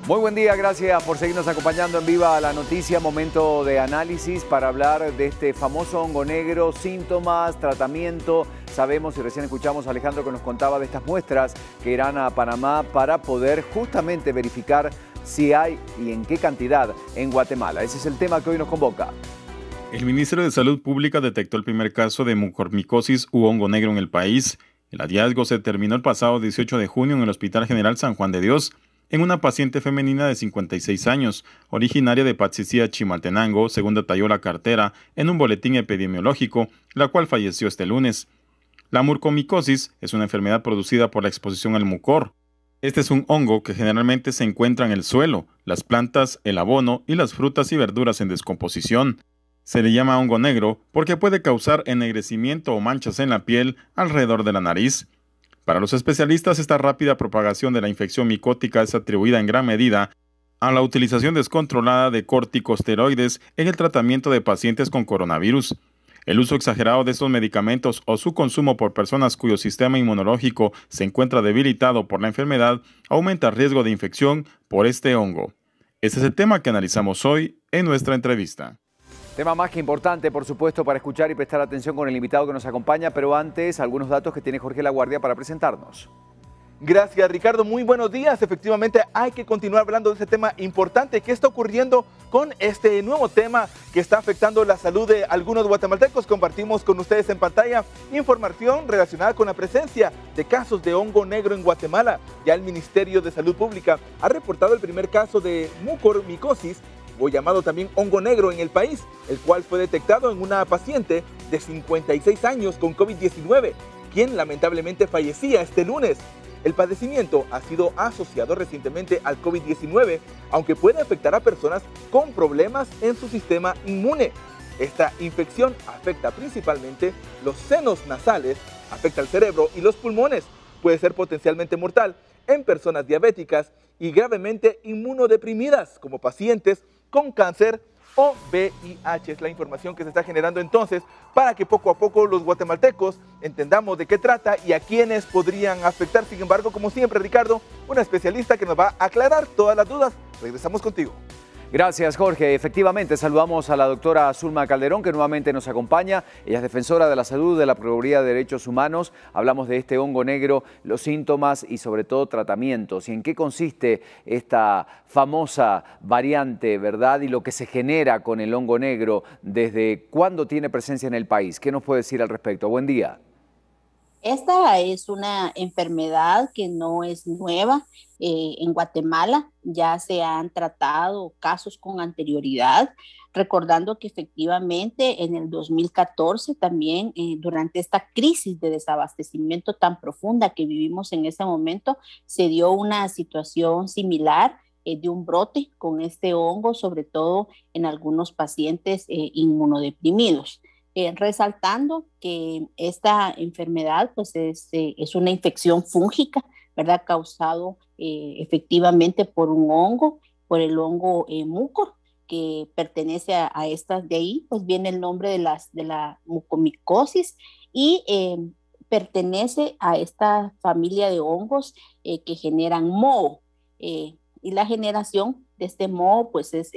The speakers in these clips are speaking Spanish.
Muy buen día, gracias por seguirnos acompañando en Viva la Noticia, momento de análisis para hablar de este famoso hongo negro, síntomas, tratamiento. Sabemos y recién escuchamos a Alejandro que nos contaba de estas muestras que irán a Panamá para poder justamente verificar si hay y en qué cantidad en Guatemala. Ese es el tema que hoy nos convoca. El Ministerio de Salud Pública detectó el primer caso de mucormicosis u hongo negro en el país. El hallazgo se terminó el pasado 18 de junio en el Hospital General San Juan de Dios, en una paciente femenina de 56 años, originaria de Patsicía, Chimaltenango, según detalló la cartera en un boletín epidemiológico, la cual falleció este lunes. La mucormicosis es una enfermedad producida por la exposición al mucor. Este es un hongo que generalmente se encuentra en el suelo, las plantas, el abono y las frutas y verduras en descomposición. Se le llama hongo negro porque puede causar ennegrecimiento o manchas en la piel alrededor de la nariz. Para los especialistas, esta rápida propagación de la infección micótica es atribuida en gran medida a la utilización descontrolada de corticosteroides en el tratamiento de pacientes con coronavirus. El uso exagerado de estos medicamentos o su consumo por personas cuyo sistema inmunológico se encuentra debilitado por la enfermedad aumenta el riesgo de infección por este hongo. Este es el tema que analizamos hoy en nuestra entrevista. Tema más que importante, por supuesto, para escuchar y prestar atención con el invitado que nos acompaña, pero antes, algunos datos que tiene Jorge Laguardia para presentarnos. Gracias, Ricardo. Muy buenos días. Efectivamente, hay que continuar hablando de este tema importante. ¿Qué está ocurriendo con este nuevo tema que está afectando la salud de algunos guatemaltecos? Compartimos con ustedes en pantalla información relacionada con la presencia de casos de hongo negro en Guatemala. Ya el Ministerio de Salud Pública ha reportado el primer caso de mucormicosis, o llamado también hongo negro, en el país, el cual fue detectado en una paciente de 56 años con COVID-19, quien lamentablemente fallecía este lunes. El padecimiento ha sido asociado recientemente al COVID-19, aunque puede afectar a personas con problemas en su sistema inmune. Esta infección afecta principalmente los senos nasales, afecta el cerebro y los pulmones. Puede ser potencialmente mortal en personas diabéticas y gravemente inmunodeprimidas, como pacientes con cáncer o VIH. Es la información que se está generando entonces para que poco a poco los guatemaltecos entendamos de qué trata y a quiénes podrían afectar. Sin embargo, como siempre, Ricardo, una especialista que nos va a aclarar todas las dudas. Regresamos contigo. Gracias, Jorge. Efectivamente, saludamos a la doctora Zulma Calderón, que nuevamente nos acompaña. Ella es defensora de la salud de la Procuraduría de Derechos Humanos. Hablamos de este hongo negro, los síntomas y sobre todo tratamientos. ¿Y en qué consiste esta famosa variante, verdad? Y lo que se genera con el hongo negro, ¿desde cuándo tiene presencia en el país? ¿Qué nos puede decir al respecto? Buen día. Esta es una enfermedad que no es nueva. En Guatemala ya se han tratado casos con anterioridad, recordando que efectivamente en el 2014 también, durante esta crisis de desabastecimiento tan profunda que vivimos en ese momento, se dio una situación similar de un brote con este hongo, sobre todo en algunos pacientes inmunodeprimidos. Resaltando que esta enfermedad pues es una infección fúngica, ¿verdad? Causado efectivamente por un hongo, por el hongo mucor, que pertenece a estas. De ahí pues viene el nombre de la mucormicosis y pertenece a esta familia de hongos que generan moho. Y la generación de este moho pues es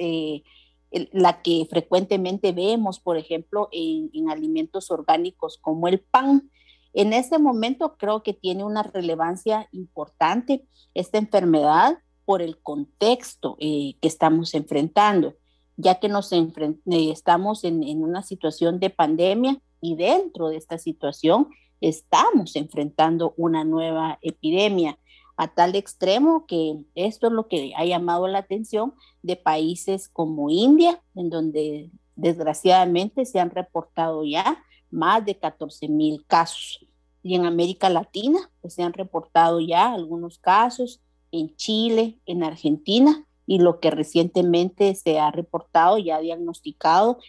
la que frecuentemente vemos, por ejemplo, en alimentos orgánicos como el pan. En este momento creo que tiene una relevancia importante esta enfermedad por el contexto que estamos enfrentando, ya que estamos en una situación de pandemia y dentro de esta situación estamos enfrentando una nueva epidemia a tal extremo que esto es lo que ha llamado la atención de países como India, en donde desgraciadamente se han reportado ya más de 14,000 casos. Y en América Latina pues, se han reportado ya algunos casos en Chile, en Argentina, y lo que recientemente se ha reportado, ya diagnosticado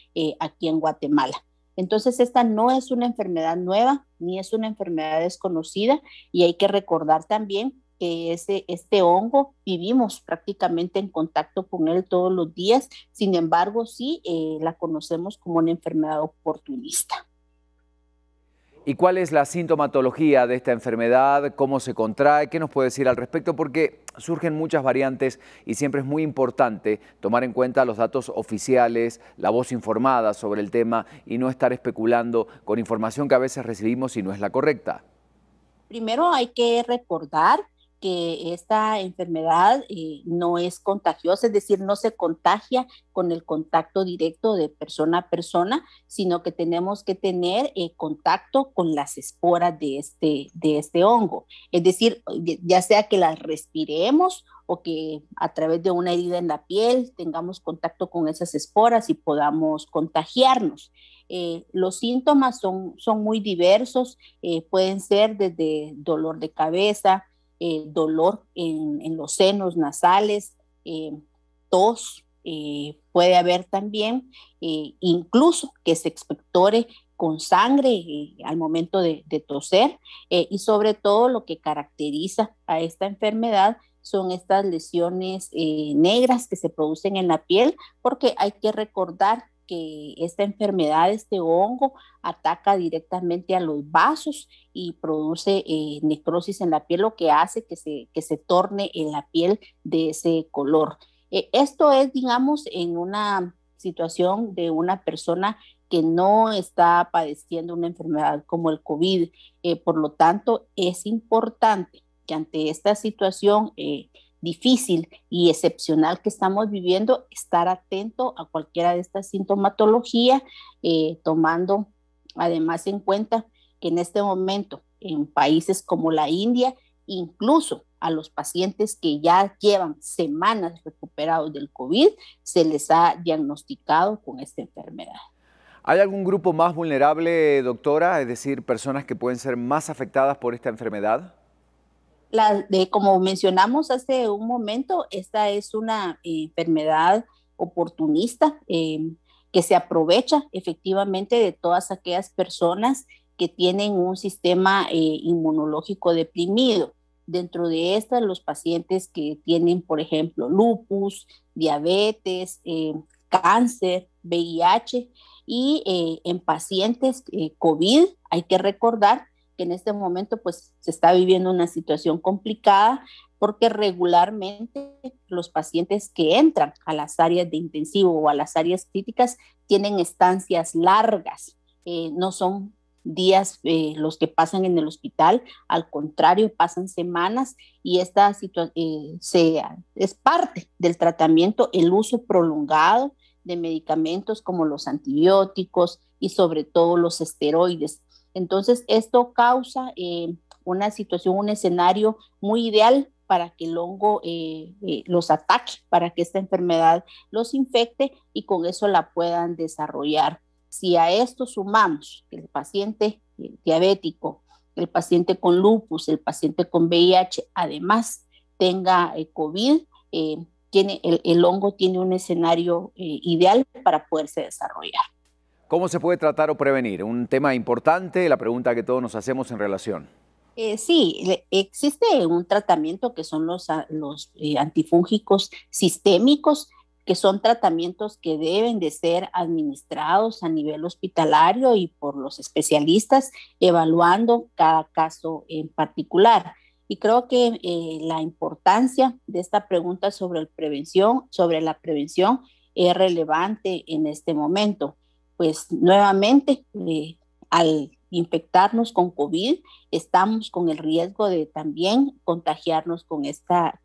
aquí en Guatemala. Entonces, esta no es una enfermedad nueva, ni es una enfermedad desconocida, y hay que recordar también que este hongo vivimos prácticamente en contacto con él todos los días, sin embargo sí la conocemos como una enfermedad oportunista. ¿Y cuál es la sintomatología de esta enfermedad? ¿Cómo se contrae? ¿Qué nos puede decir al respecto? Porque surgen muchas variantes y siempre es muy importante tomar en cuenta los datos oficiales, la voz informada sobre el tema y no estar especulando con información que a veces recibimos y no es la correcta. Primero hay que recordar que esta enfermedad no es contagiosa, es decir, no se contagia con el contacto directo de persona a persona, sino que tenemos que tener contacto con las esporas de este hongo. Es decir, ya sea que las respiremos o que a través de una herida en la piel tengamos contacto con esas esporas y podamos contagiarnos. Los síntomas son muy diversos, pueden ser desde dolor de cabeza, dolor en los senos nasales, tos, puede haber también incluso que se expectore con sangre al momento de toser, y sobre todo lo que caracteriza a esta enfermedad son estas lesiones negras que se producen en la piel, porque hay que recordar que esta enfermedad, este hongo, ataca directamente a los vasos y produce necrosis en la piel, lo que hace que se torne en la piel de ese color. Esto es, digamos, en una situación de una persona que no está padeciendo una enfermedad como el COVID. Por lo tanto, es importante que ante esta situación difícil y excepcional que estamos viviendo, estar atento a cualquiera de estas sintomatologías, tomando además en cuenta que en este momento en países como la India, incluso a los pacientes que ya llevan semanas recuperados del COVID, se les ha diagnosticado con esta enfermedad. ¿Hay algún grupo más vulnerable, doctora? Es decir, personas que pueden ser más afectadas por esta enfermedad. Como mencionamos hace un momento, esta es una enfermedad oportunista que se aprovecha efectivamente de todas aquellas personas que tienen un sistema inmunológico deprimido. Dentro de estas, los pacientes que tienen, por ejemplo, lupus, diabetes, cáncer, VIH, y en pacientes COVID, hay que recordar que en este momento pues se está viviendo una situación complicada porque regularmente los pacientes que entran a las áreas de intensivo o a las áreas críticas tienen estancias largas, no son días los que pasan en el hospital, al contrario, pasan semanas, y esta situación es parte del tratamiento, el uso prolongado de medicamentos como los antibióticos y sobre todo los esteroides. Entonces, esto causa una situación, un escenario muy ideal para que el hongo los ataque, para que esta enfermedad los infecte y con eso la puedan desarrollar. Si a esto sumamos el paciente diabético, el paciente con lupus, el paciente con VIH, además tenga COVID, el hongo tiene un escenario ideal para poderse desarrollar. ¿Cómo se puede tratar o prevenir? Un tema importante, la pregunta que todos nos hacemos en relación. Sí, existe un tratamiento que son los antifúngicos sistémicos, que son tratamientos que deben de ser administrados a nivel hospitalario y por los especialistas, evaluando cada caso en particular. Y creo que la importancia de esta pregunta sobre la prevención es relevante en este momento. Pues nuevamente, al infectarnos con COVID, estamos con el riesgo de también contagiarnos con esta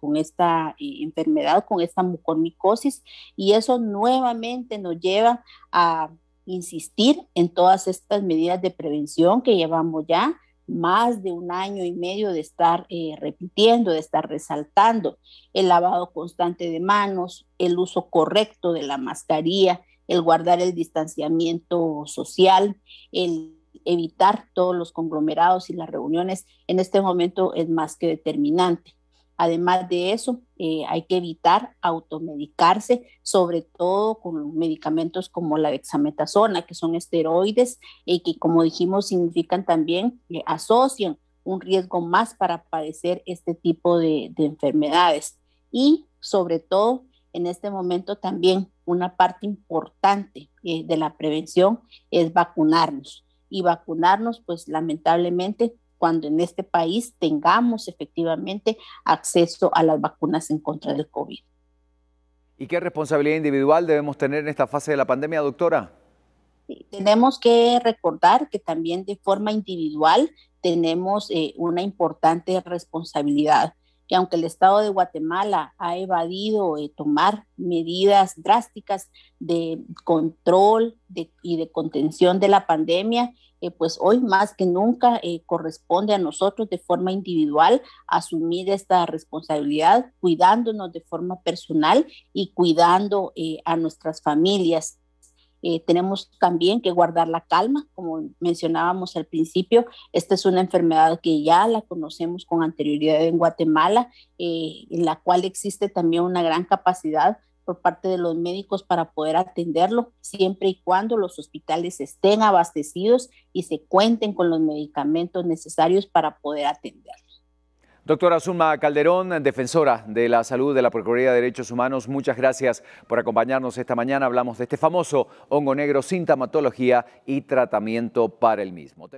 enfermedad, con esta mucormicosis, y eso nuevamente nos lleva a insistir en todas estas medidas de prevención que llevamos ya más de un año y medio de estar repitiendo, de estar resaltando: el lavado constante de manos, el uso correcto de la mascarilla, el guardar el distanciamiento social, el evitar todos los conglomerados y las reuniones en este momento es más que determinante. Además de eso, hay que evitar automedicarse, sobre todo con medicamentos como la dexametasona, que son esteroides y que, como dijimos, significan también, asocian un riesgo más para padecer este tipo de enfermedades. Y sobre todo, en este momento también una parte importante de la prevención es vacunarnos. y vacunarnos, pues lamentablemente cuando en este país tengamos efectivamente acceso a las vacunas en contra del COVID. ¿Y qué responsabilidad individual debemos tener en esta fase de la pandemia, doctora? Tenemos que recordar que también de forma individual tenemos una importante responsabilidad, que aunque el Estado de Guatemala ha evadido tomar medidas drásticas de control y de contención de la pandemia, pues hoy más que nunca corresponde a nosotros de forma individual asumir esta responsabilidad, cuidándonos de forma personal y cuidando a nuestras familias. Tenemos también que guardar la calma, como mencionábamos al principio. Esta es una enfermedad que ya la conocemos con anterioridad en Guatemala, en la cual existe también una gran capacidad por parte de los médicos para poder atenderlo, siempre y cuando los hospitales estén abastecidos y se cuenten con los medicamentos necesarios para poder atenderlo. Doctora Zulma Calderón, defensora de la salud de la Procuraduría de Derechos Humanos, muchas gracias por acompañarnos esta mañana. Hablamos de este famoso hongo negro, sintomatología y tratamiento para el mismo.